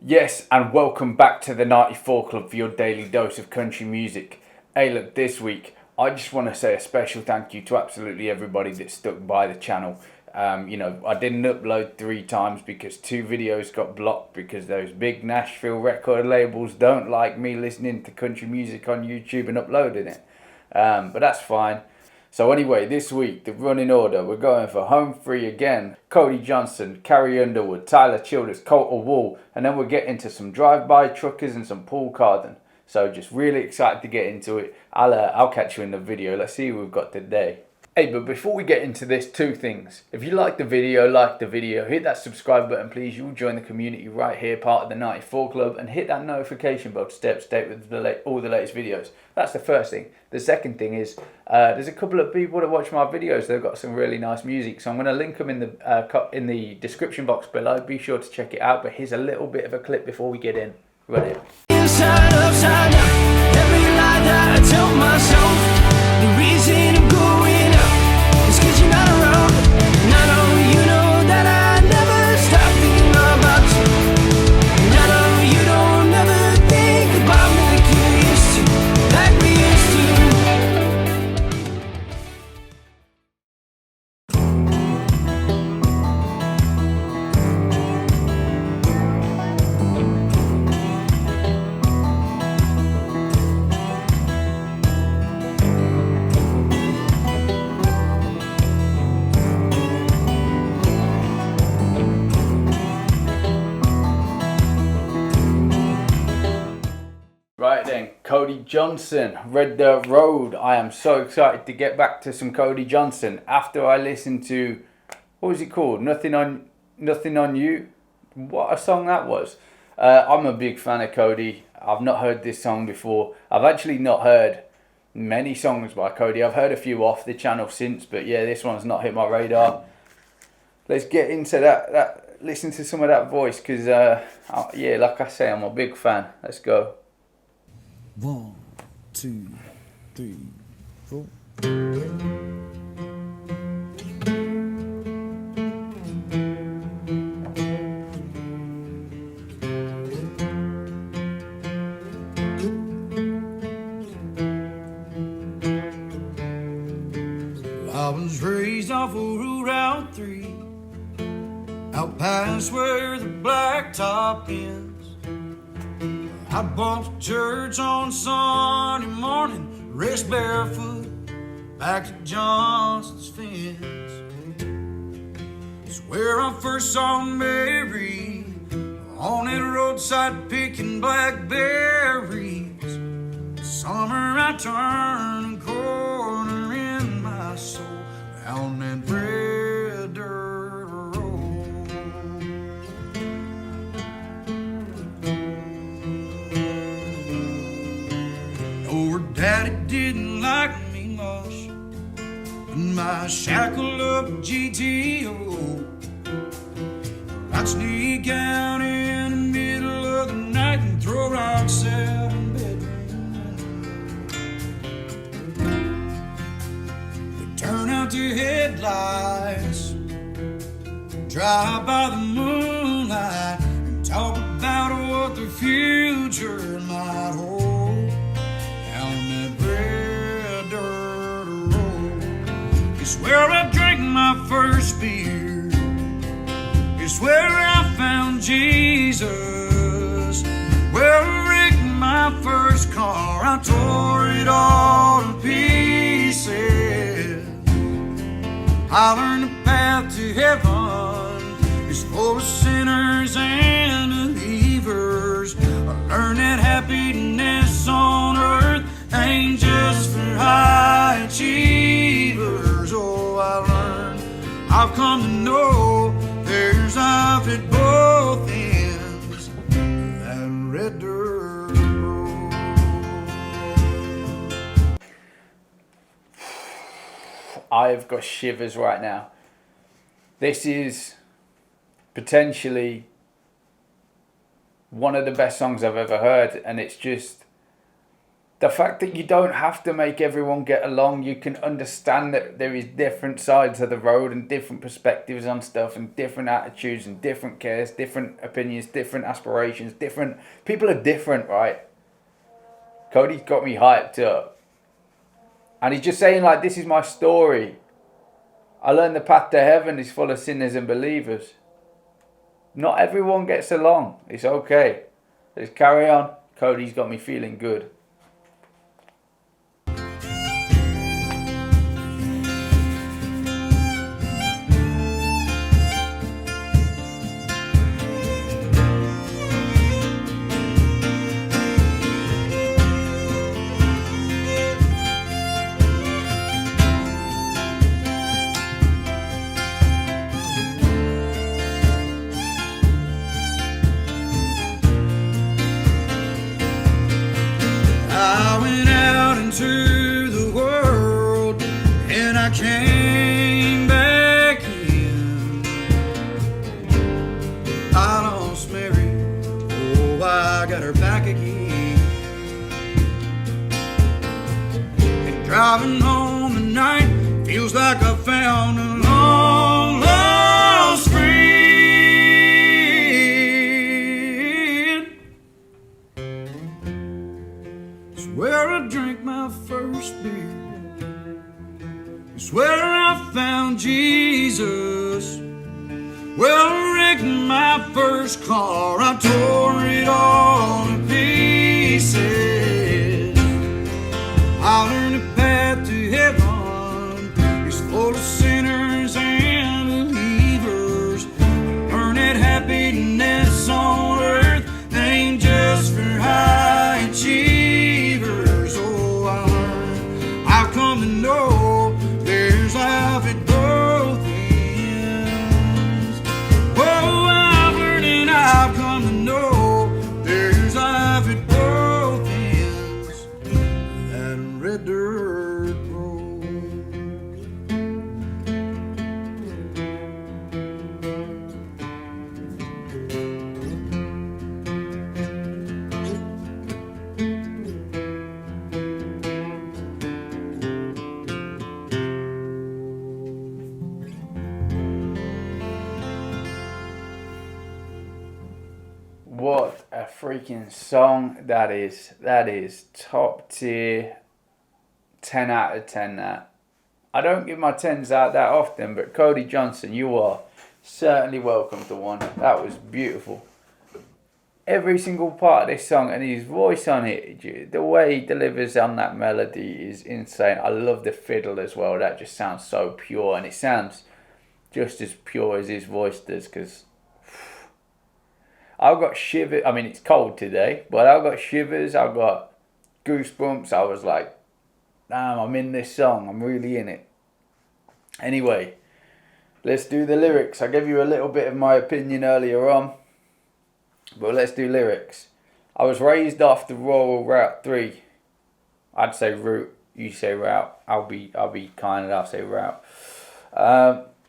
Yes, and welcome back to the 94 Club for your daily dose of country music. Hey, look, this week I just want to say a special thank you to absolutely everybody that stuck by the channel. I didn't upload 3 times because 2 videos got blocked because those big Nashville record labels don't like me listening to country music on YouTube and uploading it. But that's fine. So anyway, this week, the running order, we're going for Home Free again. Cody Johnson, Carrie Underwood, Tyler Childers, Colter Wall, and then we'll get into some drive-by truckers and some Paul Carden. So just really excited to get into it. I'll catch you in the video. Let's see who we've got today. Hey, but before we get into this, 2 things. If you like the video, hit that subscribe button, please. You'll join the community right here, part of the 94 Club, and hit that notification bell to stay up to date with all the latest videos. That's the first thing. The second thing is, there's a couple of people that watch my videos. They've got some really nice music, so I'm going to link them in the description box below. Be sure to check it out, but here's a little bit of a clip before we get in. Run it. Inside, upside down, every lie that I tell myself, the reason I'm going up is 'cause you're not around. And I know you know that I never stop thinking about you. And I know you don't ever think about me like you used to, like we used to. Right then, Cody Johnson, Red Dirt Road. I am so excited to get back to some Cody Johnson after I listened to, what was it called? Nothing on You. What a song that was. I'm a big fan of Cody. I've not heard this song before. I've actually not heard many songs by Cody. I've heard a few off the channel since, but yeah, this one's not hit my radar. Let's get into that listen to some of that voice, because yeah, like I say, I'm a big fan. Let's go. 1, 2, 3, 4. I was raised off of Route 3, out past where the blacktop ends. I'd walk to church on Sunday morning, rest barefoot, back to Johnson's fence. It's where I first saw Mary, on that roadside picking blackberries. Summer I turned a corner in my soul, down that red dirt road. Her daddy didn't like me much in my shackle up GTO. I'd sneak out in the middle of the night and throw rocks out in bedroom. We'd turn out the headlights, drive by the moonlight, and talk about what the future might hold. It's where I drank my first beer. It's where I found Jesus. Where I wrecked my first car. I tore it all to pieces. I learned the path to heaven is for sinners and believers. I learned that happiness on earth ain't just for high achievers. Oh, I learned, I've come to know there's life at both ends of that red dirt road. I've got shivers right now. This is potentially one of the best songs I've ever heard, and it's just The fact that you don't have to make everyone get along, you can understand that there is different sides of the road and different perspectives on stuff and different attitudes and different cares, different opinions, different aspirations, different people are different, right? Cody's got me hyped up. And he's just saying like, this is my story. I learned the path to heaven is full of sinners and believers. Not everyone gets along. It's okay. Let's carry on. Cody's got me feeling good. I went out into the world and I came back in. I lost Mary, oh, I got her back again. And driving home at night feels like I found a long lost friend. It's where I drank my first beer. It's where I found Jesus. Well, I wrecked my first car. I tore it all to pieces. I learned the path to heaven is full of sinners and believers. Learn that happiness on earth ain't just for high achievers. Oh, I learned, I've come to know there's life at both ends. Oh, I've learned and I've come to know there's life at both ends. That red dirt road. What a freaking song that is. That is top tier. 10 out of 10 that. I don't give my 10s out that often, but Cody Johnson, you are certainly welcome to one. That was beautiful. Every single part of this song and his voice on it, the way he delivers on that melody is insane. I love the fiddle as well. That just sounds so pure, and it sounds just as pure as his voice does, because I've got shivers. I mean, it's cold today, but I've got shivers. I've got goosebumps. I was like, damn, I'm in this song. I'm really in it. Anyway, let's do the lyrics. I gave you a little bit of my opinion earlier on, but let's do lyrics. I was raised off the rural Route 3. I'd say route. You say route. I'll be kind and I'll say route.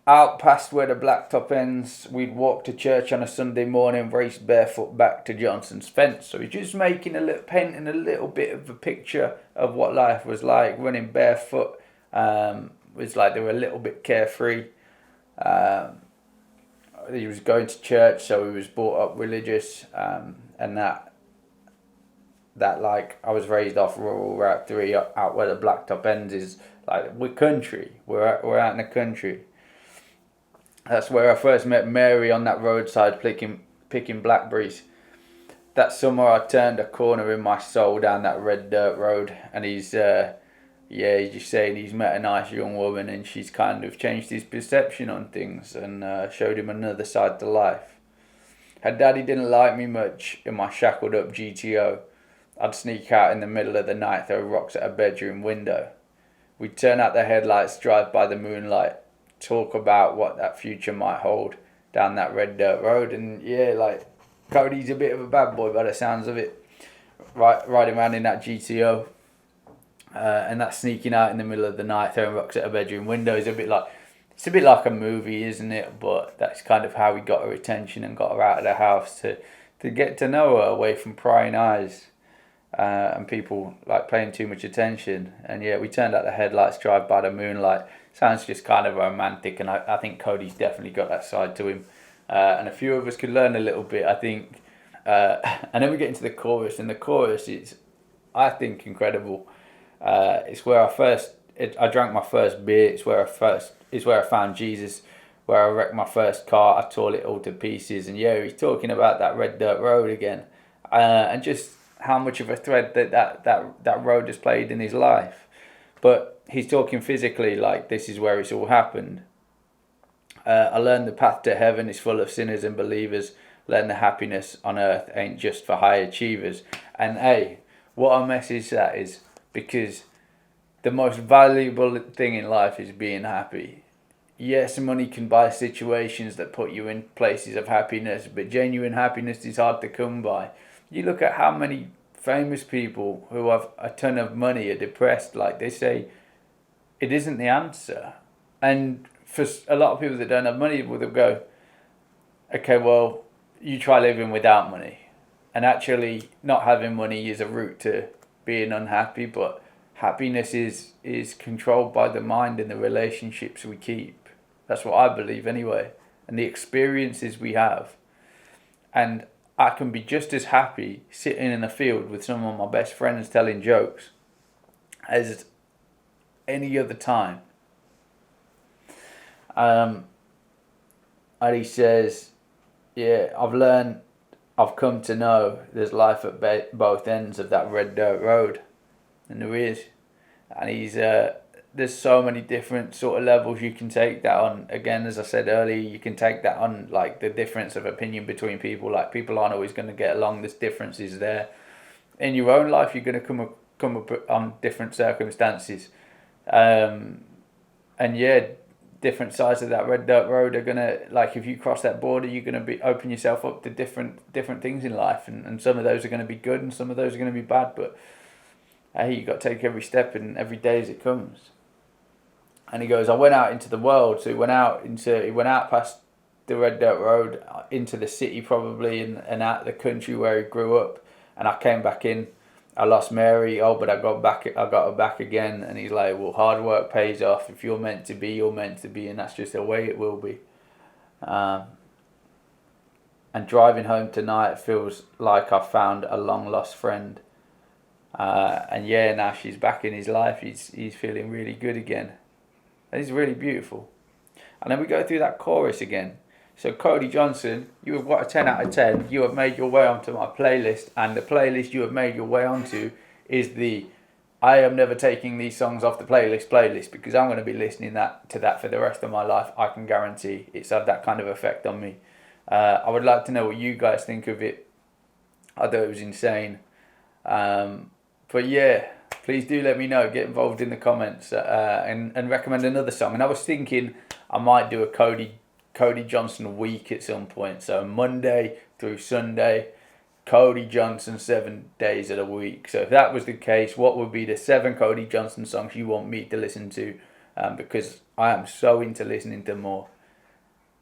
Out past where the blacktop ends, we'd walk to church on a Sunday morning, race barefoot back to Johnson's fence. So he's just painting a little bit of a picture of what life was like. Running barefoot was like they were a little bit carefree. He was going to church, so he was brought up religious, and that like I was raised off rural Route 3 out where the blacktop ends is like we're country. We're out in the country. That's where I first met Mary on that roadside picking blackberries. That summer I turned a corner in my soul down that red dirt road, and he's just saying he's met a nice young woman and she's kind of changed his perception on things and showed him another side to life. Her daddy didn't like me much in my shackled up GTO. I'd sneak out in the middle of the night, throw rocks at a bedroom window. We'd turn out the headlights, drive by the moonlight, talk about what that future might hold down that red dirt road. And yeah, like Cody's a bit of a bad boy by the sounds of it, riding around in that GTO, and that sneaking out in the middle of the night, throwing rocks at a bedroom window is a bit like a movie, isn't it? But that's kind of how we got her attention and got her out of the house to get to know her away from prying eyes. and people like paying too much attention. And yeah, we turned out the headlights, drive by the moonlight. Sounds just kind of romantic, and I think Cody's definitely got that side to him. And a few of us could learn a little bit, I think. And then we get into the chorus, and the chorus is, I think, incredible. It's where I drank my first beer. It's where I found Jesus. Where I wrecked my first car, I tore it all to pieces. And yeah, he's talking about that red dirt road again, and just how much of a thread that road has played in his life. But he's talking physically, like this is where it's all happened. I learned the path to heaven is full of sinners and believers. Learn the happiness on earth ain't just for high achievers. And hey, what a message that is, because the most valuable thing in life is being happy. Yes, money can buy situations that put you in places of happiness, but genuine happiness is hard to come by. You look at how many famous people who have a ton of money are depressed. Like, they say, it isn't the answer. And for a lot of people that don't have money, they'll go, okay, well, you try living without money. And actually, not having money is a route to being unhappy, but happiness is controlled by the mind and the relationships we keep. That's what I believe anyway. And the experiences we have. And I can be just as happy sitting in a field with some of my best friends telling jokes as any other time. And he says, yeah, I've come to know there's life at both ends of that red dirt road. And there is. And there's so many different sort of levels you can take that on. Again, as I said earlier, you can take that on like the difference of opinion between people. Like, people aren't always going to get along. There's differences there. In your own life, you're going to come up on different circumstances. And yeah, different sides of that red dirt road are going to, like, if you cross that border, you're going to open yourself up to different things in life. And some of those are going to be good and some of those are going to be bad. But hey, you got to take every step and every day as it comes. And he goes, I went out into the world. So he went out past the red dirt road into the city probably, and out the country where he grew up. And I came back in. I lost Mary. Oh, but I got her back again. And he's like, well, hard work pays off. If you're meant to be, you're meant to be, and that's just the way it will be. And driving home tonight feels like I found a long lost friend. And yeah, now she's back in his life. He's feeling really good again. And it's really beautiful. And then we go through that chorus again. So Cody Johnson, you have got a 10 out of 10. You have made your way onto my playlist, and the playlist you have made your way onto is the I am never taking these songs off the playlist, because I'm going to be listening to that for the rest of my life. I can guarantee it's had that kind of effect on me. I would like to know what you guys think of it. I thought it was insane. But yeah, please do let me know. Get involved in the comments and recommend another song. And I was thinking I might do a Cody Johnson week at some point. So Monday through Sunday, Cody Johnson 7 days of the week. So if that was the case, what would be the 7 Cody Johnson songs you want me to listen to? Because I am so into listening to more.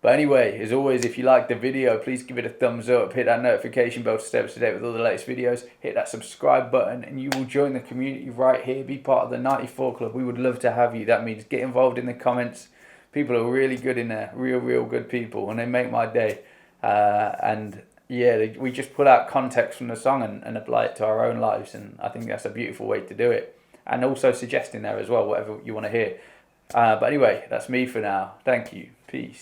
But anyway, as always, if you like the video, please give it a thumbs up. Hit that notification bell to stay up to date with all the latest videos. Hit that subscribe button and you will join the community right here. Be part of the 94 Club. We would love to have you. That means get involved in the comments. People are really good in there. Real good people. And they make my day. And yeah, we just pull out context from the song and apply it to our own lives. And I think that's a beautiful way to do it. And also suggesting there as well, whatever you want to hear. But anyway, that's me for now. Thank you. Peace.